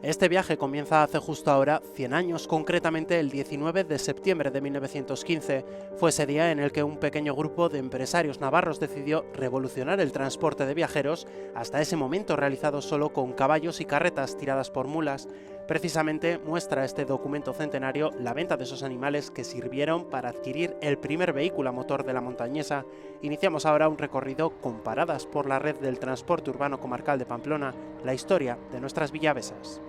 Este viaje comienza hace justo ahora 100 años, concretamente el 19 de septiembre de 1915. Fue ese día en el que un pequeño grupo de empresarios navarros decidió revolucionar el transporte de viajeros, hasta ese momento realizado solo con caballos y carretas tiradas por mulas. Precisamente muestra este documento centenario la venta de esos animales que sirvieron para adquirir el primer vehículo a motor de la montañesa. Iniciamos ahora un recorrido con paradas por la red del transporte urbano comarcal de Pamplona, la historia de nuestras villavesas.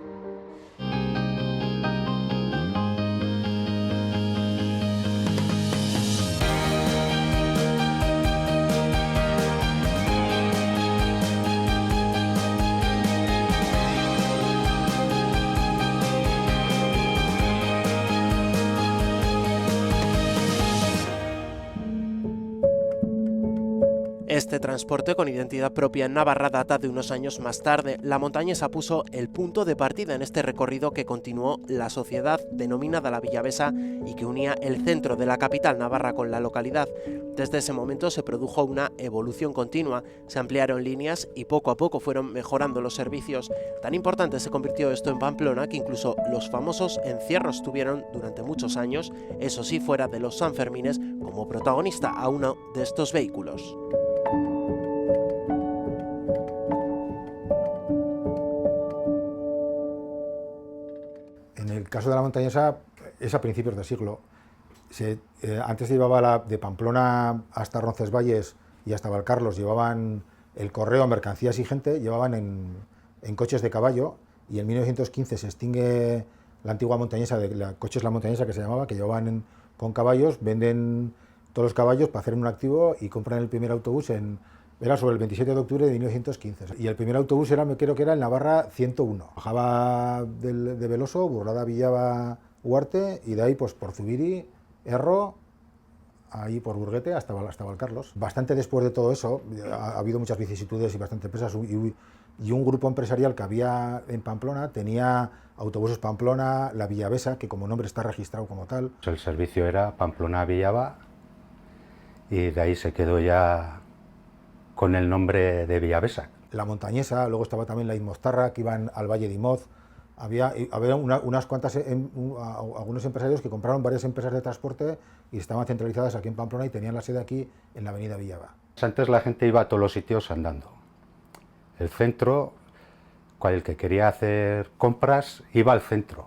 Este transporte con identidad propia en Navarra data de unos años más tarde. La montañesa puso el punto de partida en este recorrido que continuó la sociedad denominada la Villavesa y que unía el centro de la capital navarra con la localidad. Desde ese momento se produjo una evolución continua, se ampliaron líneas y poco a poco fueron mejorando los servicios. Tan importante se convirtió esto en Pamplona que incluso los famosos encierros tuvieron durante muchos años, eso sí fuera de los Sanfermines, como protagonista a uno de estos vehículos. En el caso de la montañesa es a principios del siglo. Antes se llevaba de Pamplona hasta Roncesvalles y hasta Valcarlos, llevaban el correo, mercancías y gente, llevaban en coches de caballo, y en 1915 se extingue la antigua montañesa, coches La Montañesa que se llamaba, que llevaban con caballos, venden todos los caballos para hacer un activo y compran el primer autobús era sobre el 27 de octubre de 1915. Y el primer autobús creo que era el Navarra 101. Bajaba de Veloso, Burlada, Villaba, Huarte, y de ahí pues por Zubiri, Erro, ahí por Burguete hasta Valcarlos. Bastante después de todo eso, ha habido muchas vicisitudes y bastantes empresas, y un grupo empresarial que había en Pamplona tenía Autobuses Pamplona, la Villavesa, que como nombre está registrado como tal. El servicio era Pamplona-Villaba, y de ahí se quedó ya con el nombre de Villavesa. La montañesa, luego estaba también la Imostarra, que iban al Valle de Imoz. Había unas cuantas, algunos empresarios que compraron varias empresas de transporte y estaban centralizadas aquí en Pamplona y tenían la sede aquí en la avenida Villaba. Antes la gente iba a todos los sitios andando. El centro, el que quería hacer compras, iba al centro.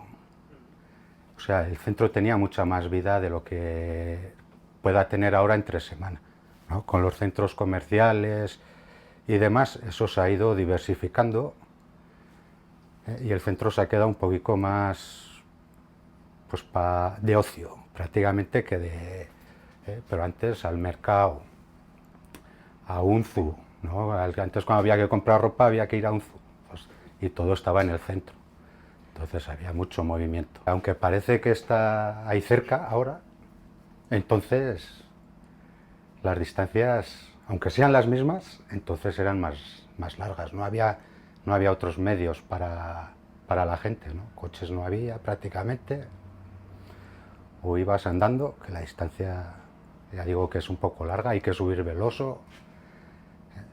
O sea, el centro tenía mucha más vida de lo que pueda tener ahora entre semana, ¿no? Con los centros comerciales y demás, eso se ha ido diversificando, y el centro se ha quedado un poquito más pues, de ocio, prácticamente, pero antes al mercado, a Unzu, ¿no? Antes cuando había que comprar ropa había que ir a Unzu, pues, y todo estaba en el centro, entonces había mucho movimiento. Aunque parece que está ahí cerca ahora, entonces las distancias, aunque sean las mismas, entonces eran más largas, no había otros medios para la gente, ¿no? Coches no había prácticamente, o ibas andando, que la distancia, ya digo que es un poco larga, hay que subir Veloso.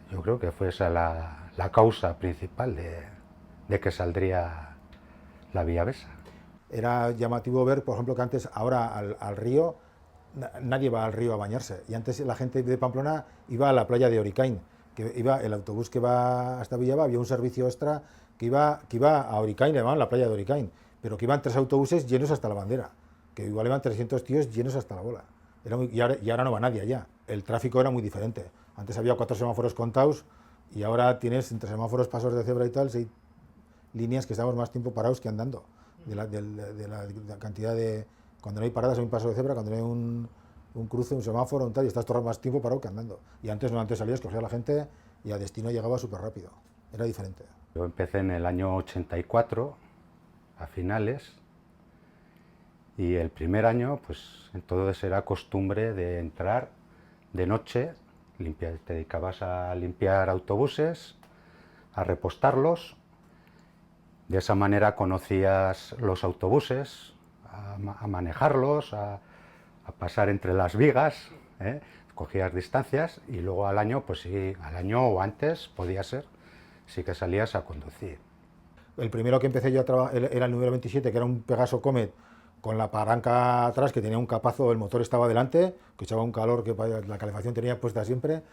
Yo creo que fue esa la causa principal de que saldría la Villavesa. Era llamativo ver, por ejemplo, que antes, ahora al río, nadie va al río a bañarse, y antes la gente de Pamplona iba a la playa de Oricain, el autobús que va hasta Villaba, había un servicio extra que iba a Oricain, le llamaban la playa de Oricain, pero que iban 3 autobuses llenos hasta la bandera, que igual iban 300 tíos llenos hasta la bola. Y ahora no va nadie allá. El tráfico era muy diferente. Antes había 4 semáforos contados y ahora tienes entre semáforos, pasos de cebra y tal, 6 líneas que estamos más tiempo parados que andando. De la cantidad de... Cuando no hay paradas hay un paso de cebra, cuando no hay un cruce, un semáforo, un tal, y estás todo más tiempo parado que andando. Y antes salías, cogías la gente y a destino llegaba súper rápido. Era diferente. Yo empecé en el año 84, a finales, y el primer año, pues entonces era costumbre de entrar de noche, te dedicabas a limpiar autobuses, a repostarlos. De esa manera conocías los autobuses, a manejarlos, a pasar entre las vigas, cogías distancias, y luego al año, pues sí, al año o antes, podía ser, sí que salías a conducir. El primero que empecé yo a trabajar era el número 27, que era un Pegaso Comet con la palanca atrás, que tenía un capazo, el motor estaba delante, que echaba un calor que la calefacción tenía puesta siempre,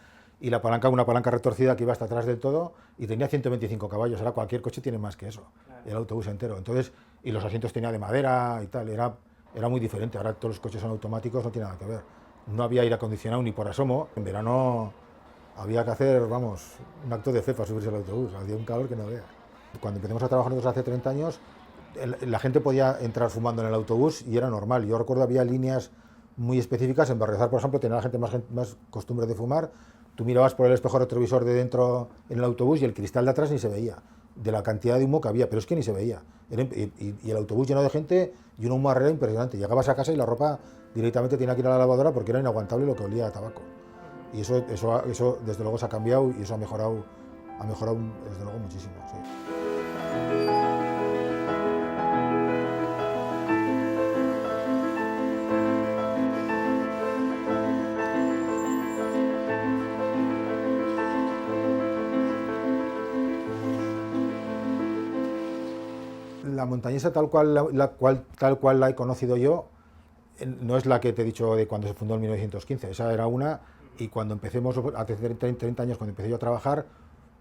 y la palanca, una palanca retorcida que iba hasta atrás del todo, y tenía 125 caballos. Ahora cualquier coche tiene más que eso, el autobús entero. Entonces, y los asientos tenía de madera y tal, era muy diferente. Ahora todos los coches son automáticos, no tiene nada que ver. No había aire acondicionado ni por asomo. En verano había que hacer, vamos, un acto de fe para subirse al autobús, hacía un calor que no vea. Cuando empezamos a trabajar nosotros hace 30 años, la gente podía entrar fumando en el autobús y era normal. Yo recuerdo había líneas muy específicas. En Berriozar, por ejemplo, tenía la gente más costumbre de fumar. Tú mirabas por el espejo retrovisor de dentro en el autobús y el cristal de atrás ni se veía, de la cantidad de humo que había, pero es que ni se veía. Y el autobús lleno de gente y una humarrera impresionante. Llegabas a casa y la ropa directamente tenía que ir a la lavadora porque era inaguantable lo que olía a tabaco. Y eso desde luego se ha cambiado y eso ha mejorado desde luego muchísimo. Sí. La montañesa tal cual la he conocido yo no es la que te he dicho de cuando se fundó en 1915, esa era una, y cuando empecemos, hace 30 años, cuando empecé yo a trabajar,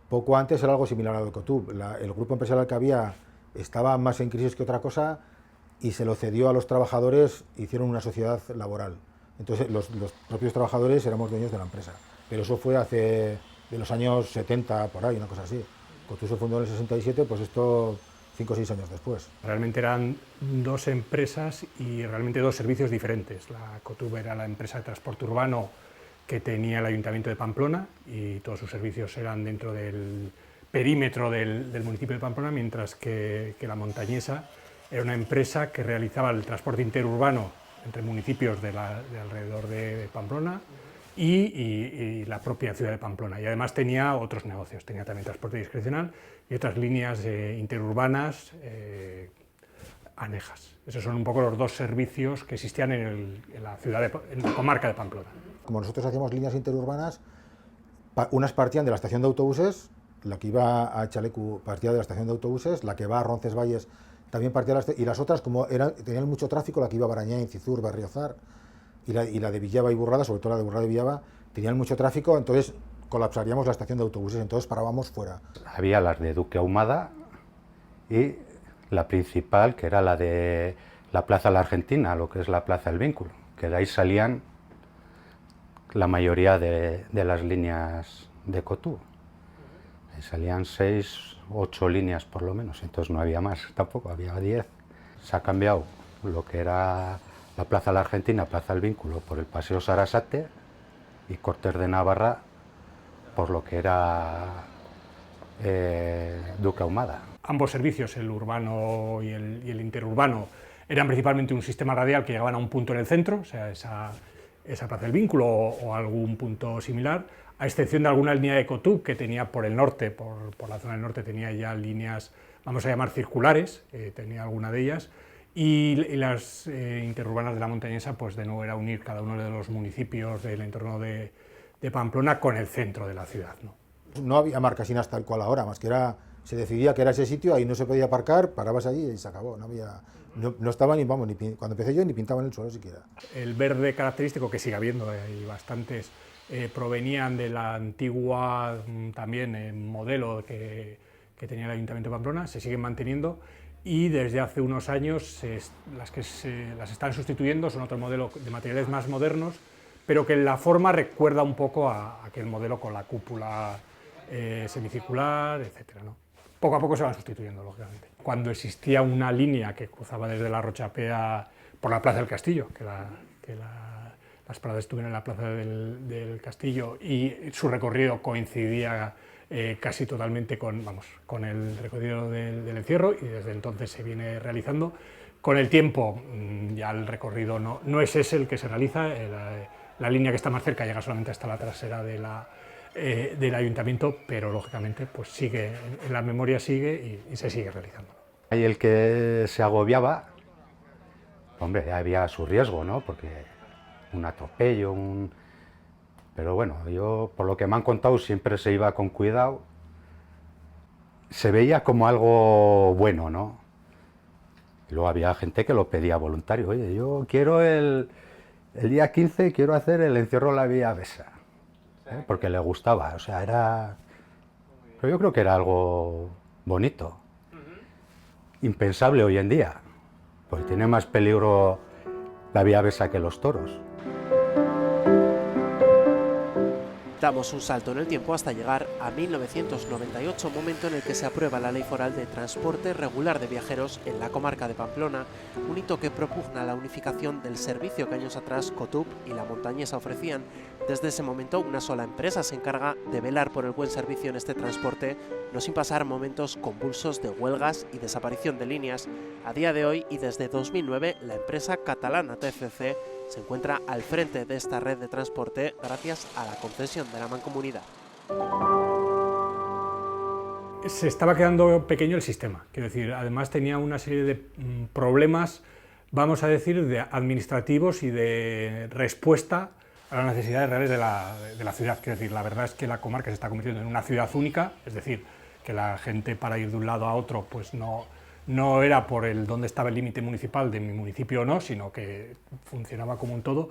poco antes era algo similar a lo de Cotub. El grupo empresarial que había estaba más en crisis que otra cosa y se lo cedió a los trabajadores, hicieron una sociedad laboral. Entonces los propios trabajadores éramos dueños de la empresa, pero eso fue hace de los años 70, por ahí, una cosa así. Cotub se fundó en el 67, pues esto 5 o 6 años después. Realmente eran dos empresas y realmente dos servicios diferentes. La Cotub era la empresa de transporte urbano que tenía el Ayuntamiento de Pamplona y todos sus servicios eran dentro del perímetro del municipio de Pamplona, mientras que la Montañesa era una empresa que realizaba el transporte interurbano entre municipios de alrededor de Pamplona y la propia ciudad de Pamplona. Y además tenía otros negocios, tenía también transporte discrecional y otras líneas interurbanas anejas. Esos son un poco los dos servicios que existían en la comarca de Pamplona. Como nosotros hacíamos líneas interurbanas, unas partían de la estación de autobuses, la que iba a Chalecu partía de la estación de autobuses, la que va a Roncesvalles también partía y las otras, como tenían mucho tráfico, la que iba a Barañáin, Cizur, Berriozar y la de Villava y Burrada, sobre todo la de Burrada y Villava, tenían mucho tráfico, entonces colapsaríamos la estación de autobuses, entonces parábamos fuera. Había las de Duque Ahumada y la principal, que era la de la Plaza La Argentina, lo que es la Plaza del Vínculo, que de ahí salían la mayoría de las líneas de Cotub. Salían 6, 8 líneas por lo menos, entonces no había más tampoco, había 10. Se ha cambiado lo que era la Plaza La Argentina, Plaza del Vínculo, por el Paseo Sarasate y Cortes de Navarra por lo que era Duque Ahumada. Ambos servicios, el urbano y el interurbano, eran principalmente un sistema radial que llegaban a un punto en el centro, o sea, esa Plaza del Vínculo o algún punto similar, a excepción de alguna línea de Cotub que tenía por el norte, por la zona del norte tenía ya líneas, vamos a llamar circulares, tenía alguna de ellas, y las interurbanas de la Montañesa, pues de nuevo era unir cada uno de los municipios del entorno de Pamplona con el centro de la ciudad, ¿no? No había marcasinas tal cual ahora, más que se decidía que era ese sitio, ahí no se podía aparcar, parabas allí y se acabó. No estaba ni, vamos, cuando empecé yo ni pintaban el suelo siquiera. El verde característico, que sigue habiendo, y bastantes, provenían de la antigua también modelo que tenía el Ayuntamiento de Pamplona, se siguen manteniendo y desde hace unos años las que las están sustituyendo son otro modelo de materiales más modernos, pero que en la forma recuerda un poco a aquel modelo con la cúpula semicircular, etcétera, ¿no? Poco a poco se van sustituyendo, lógicamente. Cuando existía una línea que cruzaba desde la Rochapea por la Plaza del Castillo, las paradas estuvieron en la Plaza del Castillo y su recorrido coincidía casi totalmente con el recorrido del encierro, y desde entonces se viene realizando. Con el tiempo ya el recorrido no es ese el que se realiza, la línea que está más cerca llega solamente hasta la trasera del ayuntamiento, pero lógicamente pues sigue, en la memoria sigue y se sigue realizando. Y el que se agobiaba, hombre, había su riesgo, ¿no? Porque un atropello, pero bueno, yo por lo que me han contado siempre se iba con cuidado se veía como algo bueno, ¿no? Y luego había gente que lo pedía voluntario. Oye, yo quiero el día 15 quiero hacer el encierro de la Vía Besa, ¿eh? Porque le gustaba, o sea, era... Pero yo creo que era algo bonito, impensable hoy en día, porque tiene más peligro la Vía Besa que los toros. Damos un salto en el tiempo hasta llegar a 1998, momento en el que se aprueba la Ley Foral de Transporte Regular de Viajeros en la comarca de Pamplona, un hito que propugna la unificación del servicio que años atrás Cotup y La Montañesa ofrecían. Desde ese momento, una sola empresa se encarga de velar por el buen servicio en este transporte, no sin pasar momentos convulsos de huelgas y desaparición de líneas. A día de hoy y desde 2009, la empresa catalana TFC se encuentra al frente de esta red de transporte gracias a la concesión de la mancomunidad. Se estaba quedando pequeño el sistema, quiero decir, además tenía una serie de problemas, vamos a decir, de administrativos y de respuesta a las necesidades reales de la ciudad. Quiero decir, la verdad es que la comarca se está convirtiendo en una ciudad única, es decir, que la gente para ir de un lado a otro pues no era por dónde estaba el límite municipal de mi municipio o no, sino que funcionaba como un todo.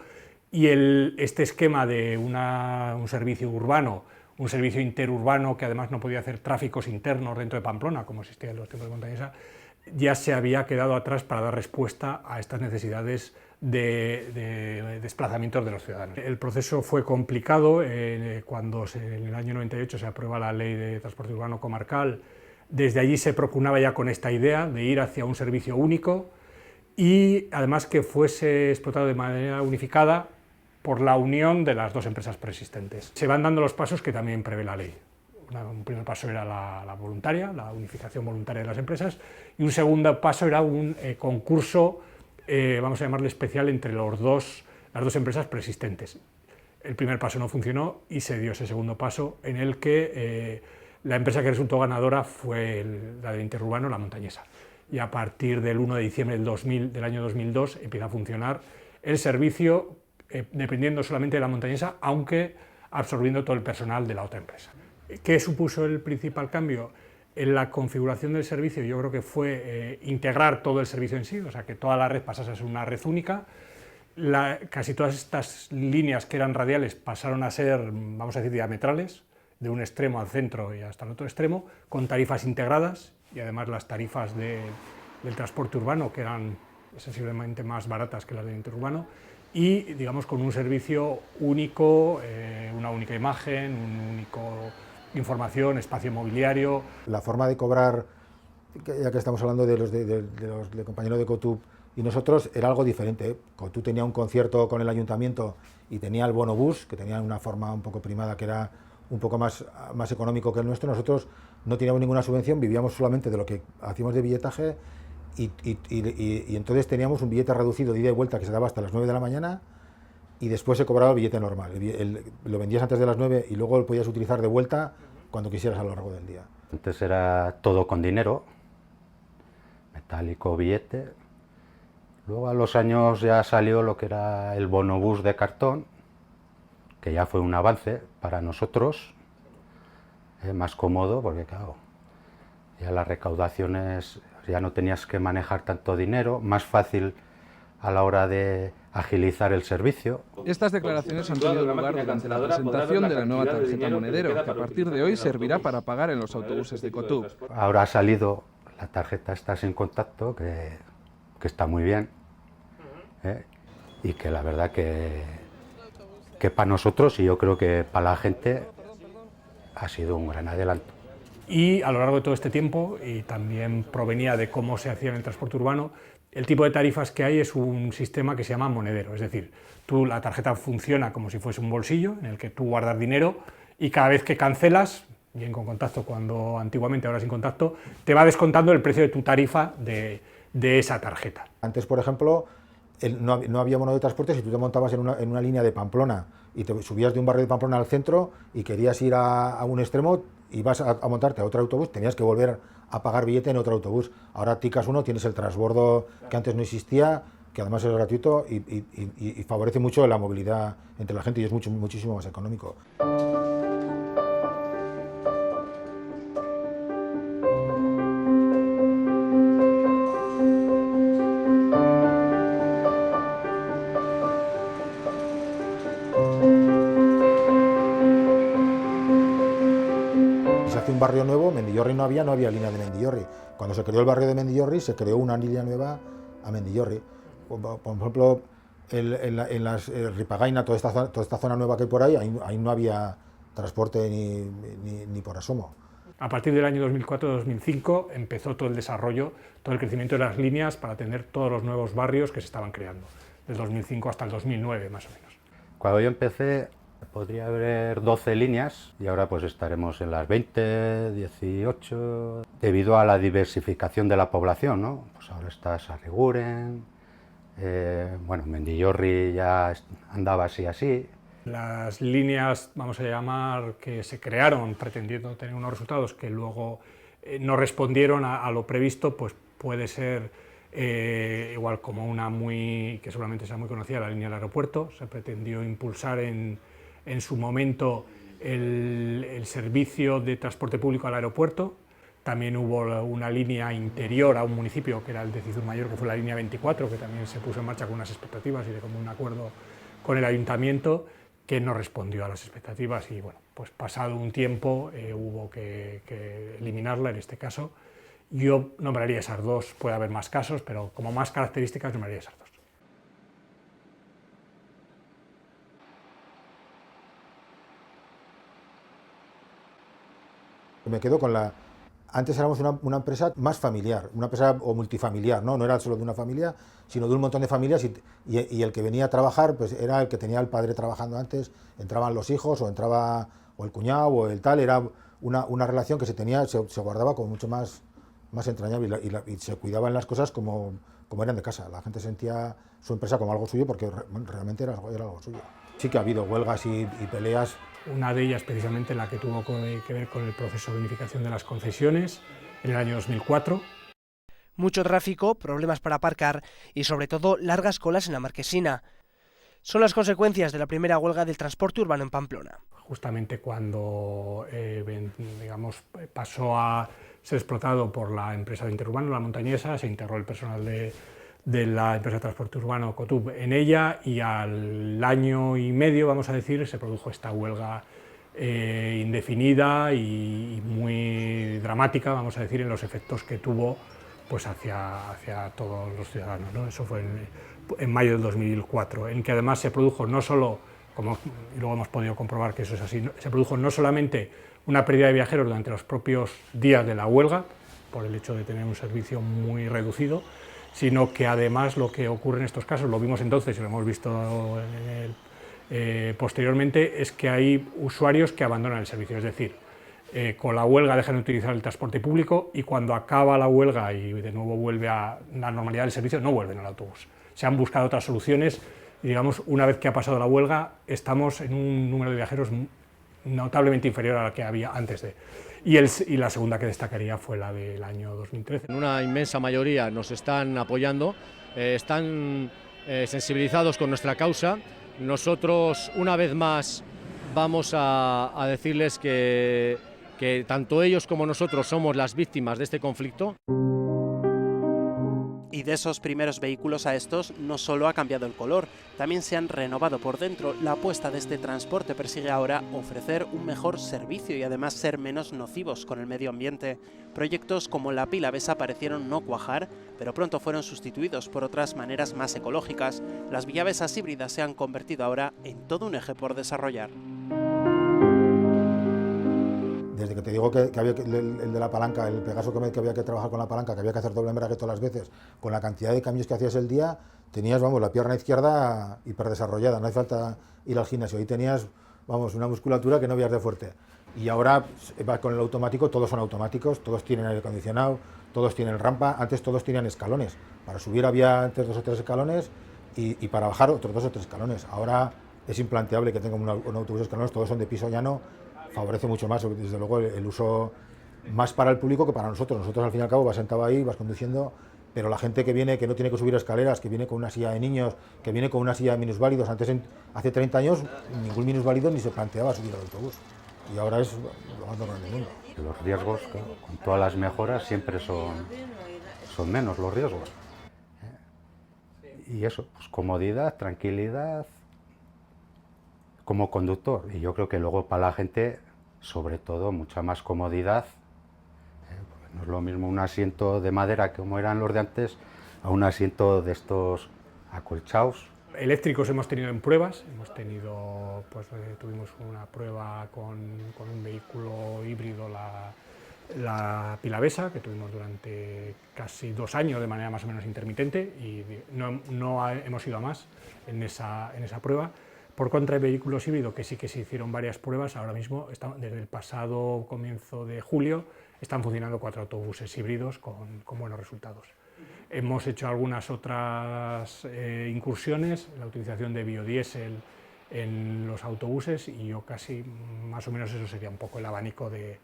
Y este esquema de un servicio urbano, un servicio interurbano que además no podía hacer tráficos internos dentro de Pamplona, como existía en los tiempos de Montañesa, ya se había quedado atrás para dar respuesta a estas necesidades de desplazamientos de los ciudadanos. El proceso fue complicado cuando en el año 98 se aprueba la Ley de Transporte Urbano Comarcal. Desde allí se propugnaba ya con esta idea de ir hacia un servicio único y además que fuese explotado de manera unificada por la unión de las dos empresas preexistentes. Se van dando los pasos que también prevé la ley. Un primer paso era la voluntaria, la unificación voluntaria de las empresas, y un segundo paso era un concurso, vamos a llamarle especial, entre las dos empresas preexistentes. El primer paso no funcionó y se dio ese segundo paso en el que la empresa que resultó ganadora fue la del interurbano, La Montañesa. Y a partir del 1 de diciembre del año 2002 empieza a funcionar el servicio dependiendo solamente de La Montañesa, aunque absorbiendo todo el personal de la otra empresa. ¿Qué supuso el principal cambio? En la configuración del servicio yo creo que fue integrar todo el servicio en sí, o sea, que toda la red pasase a ser una red única. Casi todas estas líneas que eran radiales pasaron a ser, vamos a decir, diametrales, de un extremo al centro y hasta el otro extremo, con tarifas integradas, y además las tarifas del transporte urbano, que eran sensiblemente más baratas que las del interurbano, y digamos con un servicio único, una única imagen, un único información, espacio mobiliario. La forma de cobrar, ya que estamos hablando de los compañeros de Cotup y nosotros, era algo diferente. Cotup tenía un concierto con el ayuntamiento y tenía el bonobús, que tenía una forma un poco primada, que era un poco más económico que el nuestro. Nosotros no teníamos ninguna subvención, vivíamos solamente de lo que hacíamos de billetaje y entonces teníamos un billete reducido de ida y vuelta que se daba hasta las 9 de la mañana y después se cobraba el billete normal. Lo vendías antes de las 9 y luego lo podías utilizar de vuelta cuando quisieras a lo largo del día. Antes era todo con dinero, metálico, billete. Luego a los años ya salió lo que era el bonobús de cartón, que ya fue un avance para nosotros, más cómodo, porque claro, ya las recaudaciones, ya no tenías que manejar tanto dinero, más fácil a la hora de agilizar el servicio. Estas declaraciones han tenido lugar durante la presentación de la nueva tarjeta monedero, que a partir de hoy servirá para pagar en los autobuses de Cotup. Ahora ha salido la tarjeta esta sin contacto, que está muy bien, y que la verdad que para nosotros, y yo creo que para la gente, ha sido un gran adelanto. Y a lo largo de todo este tiempo, y también provenía de cómo se hacía en el transporte urbano, el tipo de tarifas que hay es un sistema que se llama monedero, es decir, la tarjeta funciona como si fuese un bolsillo en el que tú guardas dinero y cada vez que cancelas, bien con contacto cuando antiguamente, ahora sin contacto, te va descontando el precio de tu tarifa de esa tarjeta. Antes, por ejemplo, no había mono de transporte. Si tú te montabas en una línea de Pamplona y te subías de un barrio de Pamplona al centro y querías ir a un extremo, ibas a montarte a otro autobús, tenías que volver a pagar billete en otro autobús. Ahora ticas uno, tienes el transbordo que antes no existía, que además es gratuito y favorece mucho la movilidad entre la gente y es muchísimo más económico. un barrio nuevo, Mendillorri no había línea de Mendillorri. Cuando se creó el barrio de Mendillorri, se creó una línea nueva a Mendillorri. Por ejemplo, en las Ripagaina, toda esta zona nueva que hay por ahí no había transporte ni por asomo. A partir del año 2004-2005 empezó todo el desarrollo, todo el crecimiento de las líneas para atender todos los nuevos barrios que se estaban creando, del 2005 hasta el 2009 más o menos. Cuando yo empecé podría haber 12 líneas y ahora pues estaremos en las 20, 18, debido a la diversificación de la población, ¿no? Pues ahora está Sarriguren, bueno, Mendillorri ya andaba así. Las líneas, vamos a llamar, que se crearon pretendiendo tener unos resultados que luego no respondieron a lo previsto, pues puede ser igual como una que seguramente sea muy conocida, la línea del aeropuerto. Se pretendió impulsar en su momento el servicio de transporte público al aeropuerto. También hubo una línea interior a un municipio, que era el de Cizur-Mayor, que fue la línea 24, que también se puso en marcha con unas expectativas y de común acuerdo con el ayuntamiento, que no respondió a las expectativas y bueno, pues pasado un tiempo hubo que eliminarla en este caso. Yo nombraría esas dos, puede haber más casos, pero como más características nombraría esas dos. Me quedo con la... Antes éramos una empresa más familiar, una empresa o multifamiliar, ¿no? No era solo de una familia, sino de un montón de familias y el que venía a trabajar pues era el que tenía el padre trabajando antes, entraban los hijos o entraba o el cuñado o el tal, era una relación que se guardaba como mucho más entrañable y se cuidaban las cosas como eran de casa. La gente sentía su empresa como algo suyo porque realmente era algo suyo. Sí que ha habido huelgas y peleas. Una de ellas precisamente la que tuvo que ver con el proceso de unificación de las concesiones en el año 2004. Mucho tráfico, problemas para aparcar y sobre todo largas colas en la Marquesina. Son las consecuencias de la primera huelga del transporte urbano en Pamplona. Justamente cuando digamos, pasó a ser explotado por la empresa de interurbano, la Montañesa, se integró el personal de la empresa de transporte urbano COTUB en ella y al año y medio, vamos a decir, se produjo esta huelga indefinida y muy dramática, vamos a decir, en los efectos que tuvo pues hacia todos los ciudadanos, ¿no? Eso fue en mayo del 2004, en que además se produjo no solo, y luego hemos podido comprobar que eso es así, se produjo no solamente una pérdida de viajeros durante los propios días de la huelga, por el hecho de tener un servicio muy reducido, sino que además lo que ocurre en estos casos, lo vimos entonces y lo hemos visto posteriormente, es que hay usuarios que abandonan el servicio, es decir, con la huelga dejan de utilizar el transporte público y cuando acaba la huelga y de nuevo vuelve a la normalidad del servicio, no vuelven al autobús. Se han buscado otras soluciones y, digamos, una vez que ha pasado la huelga, estamos en un número de viajeros notablemente inferior a la que había antes de. Y la segunda que destacaría fue la del año 2013. En una inmensa mayoría nos están apoyando, están sensibilizados con nuestra causa. Nosotros, una vez más, vamos a decirles que tanto ellos como nosotros somos las víctimas de este conflicto. Y de esos primeros vehículos a estos no solo ha cambiado el color, también se han renovado por dentro. La apuesta de este transporte persigue ahora ofrecer un mejor servicio y además ser menos nocivos con el medio ambiente. Proyectos como la Pila Besa parecieron no cuajar, pero pronto fueron sustituidos por otras maneras más ecológicas. Las villavesas híbridas se han convertido ahora en todo un eje por desarrollar. Desde que te digo que había el de la palanca, el Pegaso que había que trabajar con la palanca, que había que hacer doble embrague todas las veces, con la cantidad de cambios que hacías el día, tenías, vamos, la pierna izquierda hiperdesarrollada, no hace falta ir al gimnasio, ahí tenías, vamos, una musculatura que no veías de fuerte. Y ahora con el automático, todos son automáticos, todos tienen aire acondicionado, todos tienen rampa, antes todos tenían escalones, para subir había antes 2 o 3 escalones y para bajar otros 2 o 3 escalones. Ahora es implanteable que tenga un autobús de escalones, todos son de piso llano, favorece mucho más, desde luego, el uso más para el público que para nosotros. Nosotros, al fin y al cabo, vas sentado ahí, vas conduciendo, pero la gente que viene, que no tiene que subir escaleras, que viene con una silla de niños, que viene con una silla de minusválidos, hace 30 años, ningún minusválido ni se planteaba subir al autobús. Y ahora es lo más normal del mundo. Los riesgos, claro, con todas las mejoras, siempre son menos los riesgos. Y eso, pues comodidad, tranquilidad, como conductor. Y yo creo que luego para la gente sobre todo mucha más comodidad. Porque no es lo mismo un asiento de madera como eran los de antes a un asiento de estos acolchados. Eléctricos hemos tenido en pruebas, tuvimos una prueba con un vehículo híbrido, la Pilavesa, que tuvimos durante casi 2 años de manera más o menos intermitente, y no hemos ido a más en esa prueba. Por contra, de vehículos híbridos, que sí que se hicieron varias pruebas, ahora mismo, desde el pasado comienzo de julio, están funcionando 4 autobuses híbridos con buenos resultados. Hemos hecho algunas otras incursiones, la utilización de biodiesel en los autobuses, y yo casi, más o menos, eso sería un poco el abanico de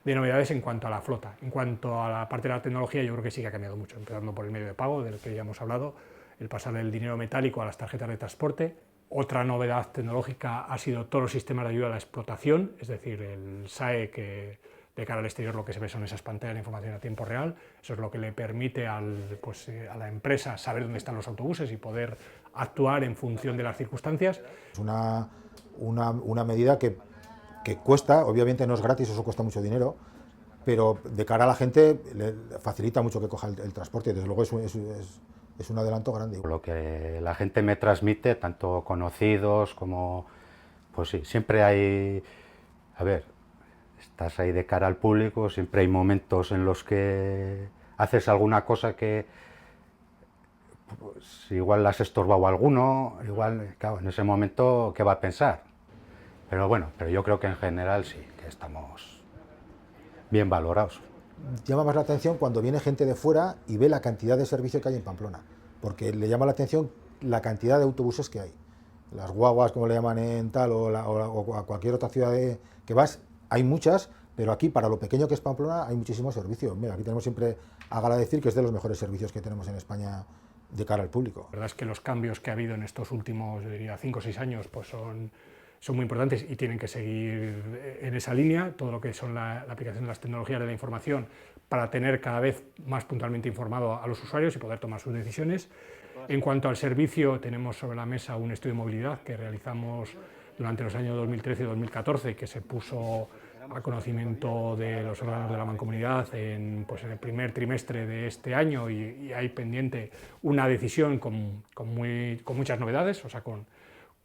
novedades en cuanto a la flota. En cuanto a la parte de la tecnología, yo creo que sí que ha cambiado mucho, empezando por el medio de pago, del que ya hemos hablado, el pasar del dinero metálico a las tarjetas de transporte. Otra novedad tecnológica ha sido todos los sistemas de ayuda a la explotación, es decir, el SAE, que de cara al exterior lo que se ve son esas pantallas de información a tiempo real. Eso es lo que le permite a la empresa saber dónde están los autobuses y poder actuar en función de las circunstancias. Es una medida que cuesta, obviamente no es gratis, eso cuesta mucho dinero, pero de cara a la gente le facilita mucho que coja el transporte, desde luego es un adelanto grande. Lo que la gente me transmite, tanto conocidos como... Pues sí, siempre hay... A ver, estás ahí de cara al público, siempre hay momentos en los que haces alguna cosa que pues, igual le has estorbado a alguno, igual, claro, en ese momento, ¿qué va a pensar? Pero bueno, yo creo que en general sí, que estamos bien valorados. Llama más la atención cuando viene gente de fuera y ve la cantidad de servicio que hay en Pamplona, porque le llama la atención la cantidad de autobuses que hay. Las guaguas, como le llaman en tal, o a cualquier otra ciudad que vas, hay muchas, pero aquí, para lo pequeño que es Pamplona, hay muchísimos servicios. Mira, aquí tenemos siempre a gala decir que es de los mejores servicios que tenemos en España de cara al público. La verdad es que los cambios que ha habido en estos últimos, yo diría, 5 o 6 años, pues son muy importantes y tienen que seguir en esa línea, todo lo que son la aplicación de las tecnologías de la información para tener cada vez más puntualmente informado a los usuarios y poder tomar sus decisiones. En cuanto al servicio, tenemos sobre la mesa un estudio de movilidad que realizamos durante los años 2013 y 2014, que se puso a conocimiento de los órganos de la Mancomunidad en el primer trimestre de este año, y hay pendiente una decisión con muchas novedades, o sea, con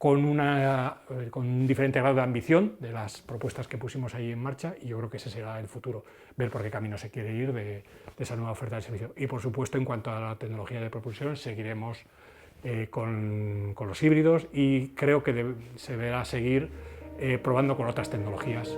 un diferente grado de ambición de las propuestas que pusimos ahí en marcha, y yo creo que ese será el futuro, ver por qué camino se quiere ir de esa nueva oferta de servicio. Y por supuesto, en cuanto a la tecnología de propulsión, seguiremos con los híbridos, y creo que se deberá seguir probando con otras tecnologías.